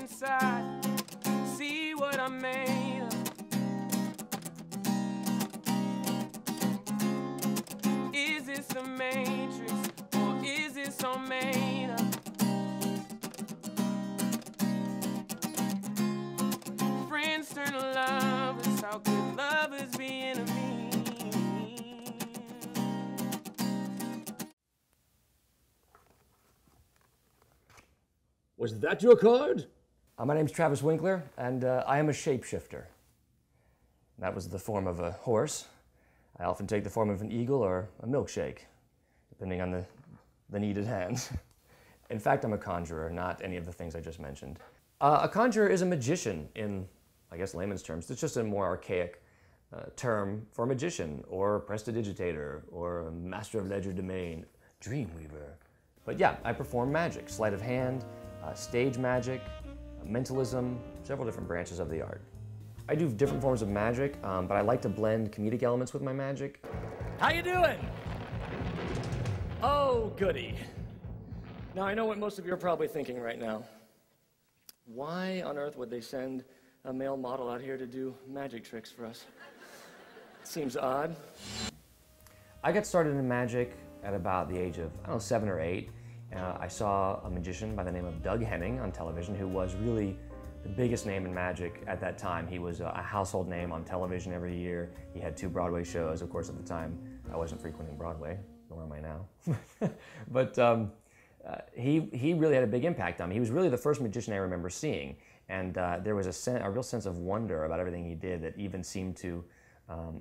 inside, see what I made of. Is this a matrix, or is this all made up? Friends turn to lovers, how could lovers be enemies? Was that your card? My name's Travis Winkler, and I am a shapeshifter. That was the form of a horse. I often take the form of an eagle or a milkshake, depending on the need at hand. In fact, I'm a conjurer, not any of the things I just mentioned. A conjurer is a magician in, I guess, layman's terms. It's just a more archaic term for a magician, or prestidigitator, or a master of legerdemain, dreamweaver. But yeah, I perform magic, sleight of hand, stage magic, mentalism, several different branches of the art. I do different forms of magic, but I like to blend comedic elements with my magic. How you doing? Oh, goody. Now, I know what most of you are probably thinking right now. Why on earth would they send a male model out here to do magic tricks for us? Seems odd. I got started in magic at about the age of, I don't know, 7 or 8. I saw a magician by the name of Doug Henning on television, who was really the biggest name in magic at that time. He was a household name on television every year. He had 2 Broadway shows. Of course, at the time, I wasn't frequenting Broadway, nor am I now. But he really had a big impact on me. He was really the first magician I remember seeing. And there was a real sense of wonder about everything he did that even seemed to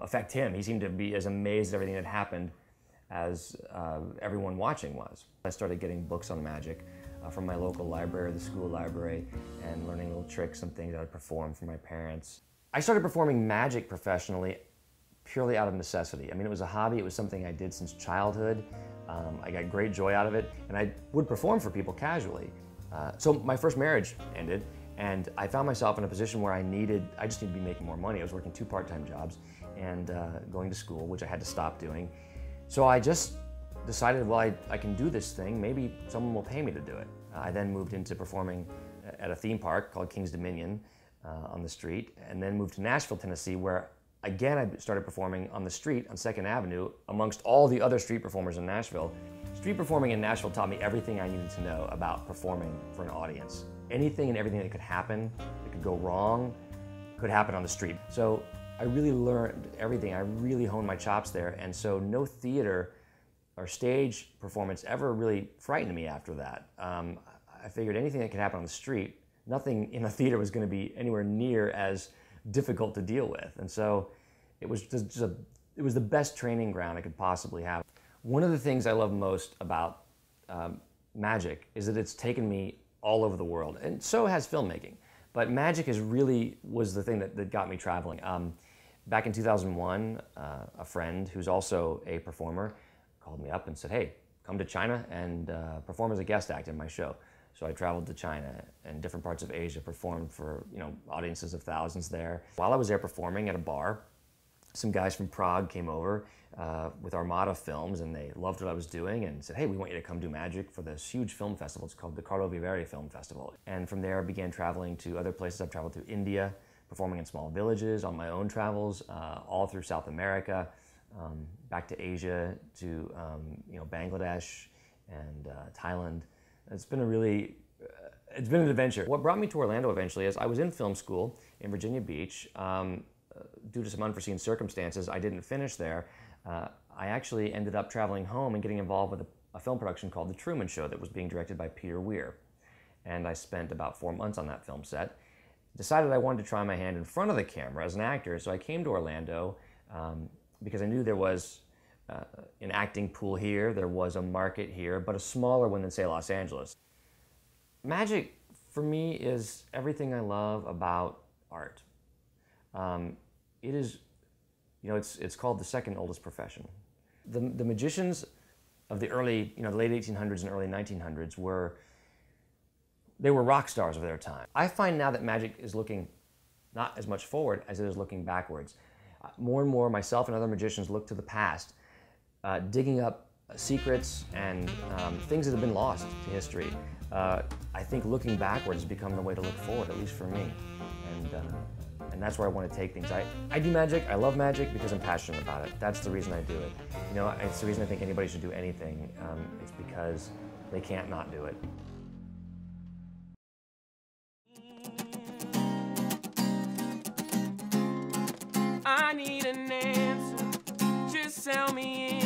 affect him. He seemed to be as amazed at everything that happened as everyone watching was. I started getting books on magic from my local library, the school library, and learning little tricks and things that I'd perform for my parents. I started performing magic professionally purely out of necessity. I mean, it was a hobby. It was something I did since childhood. I got great joy out of it, and I would perform for people casually. So my first marriage ended, and I found myself in a position where I just needed to be making more money. I was working 2 part-time jobs and going to school, which I had to stop doing. So I just decided, well, I can do this thing. Maybe someone will pay me to do it. I then moved into performing at a theme park called King's Dominion on the street, and then moved to Nashville, Tennessee, where again I started performing on the street on 2nd Avenue amongst all the other street performers in Nashville. Street performing in Nashville taught me everything I needed to know about performing for an audience. Anything and everything that could happen, that could go wrong, could happen on the street. So I really learned everything. I really honed my chops there, and so no theater or stage performance ever really frightened me after that. I figured anything that could happen on the street, nothing in a theater was going to be anywhere near as difficult to deal with, and so it was it was the best training ground I could possibly have. One of the things I love most about magic is that it's taken me all over the world, and so has filmmaking. But magic was the thing that got me traveling. Back in 2001, a friend who's also a performer called me up and said, hey, come to China and perform as a guest act in my show. So I traveled to China and different parts of Asia, performed for audiences of thousands there. While I was there performing at a bar, some guys from Prague came over with Armada Films, and they loved what I was doing and said, hey, we want you to come do magic for this huge film festival. It's called the Carlo Viveri Film Festival. And from there I began traveling to other places. I've traveled to India, performing in small villages on my own travels, all through South America, back to Asia, to Bangladesh and Thailand. It's been it's been an adventure. What brought me to Orlando eventually is I was in film school in Virginia Beach. Due to some unforeseen circumstances, I didn't finish there. I actually ended up traveling home and getting involved with a film production called The Truman Show that was being directed by Peter Weir. And I spent about 4 months on that film set. Decided I wanted to try my hand in front of the camera as an actor, so I came to Orlando because I knew there was an acting pool here, there was a market here, but a smaller one than, say, Los Angeles. Magic, for me, is everything I love about art. It is, it's called the second oldest profession. The magicians of the early, the late 1800s and early 1900s were rock stars of their time. I find now that magic is looking not as much forward as it is looking backwards. More and more, myself and other magicians look to the past, digging up secrets and things that have been lost to history. I think looking backwards has become the way to look forward, at least for me. And that's where I want to take things. I do magic, I love magic because I'm passionate about it. That's the reason I do it. You know, it's the reason I think anybody should do anything. It's because they can't not do it. I need an answer, just tell me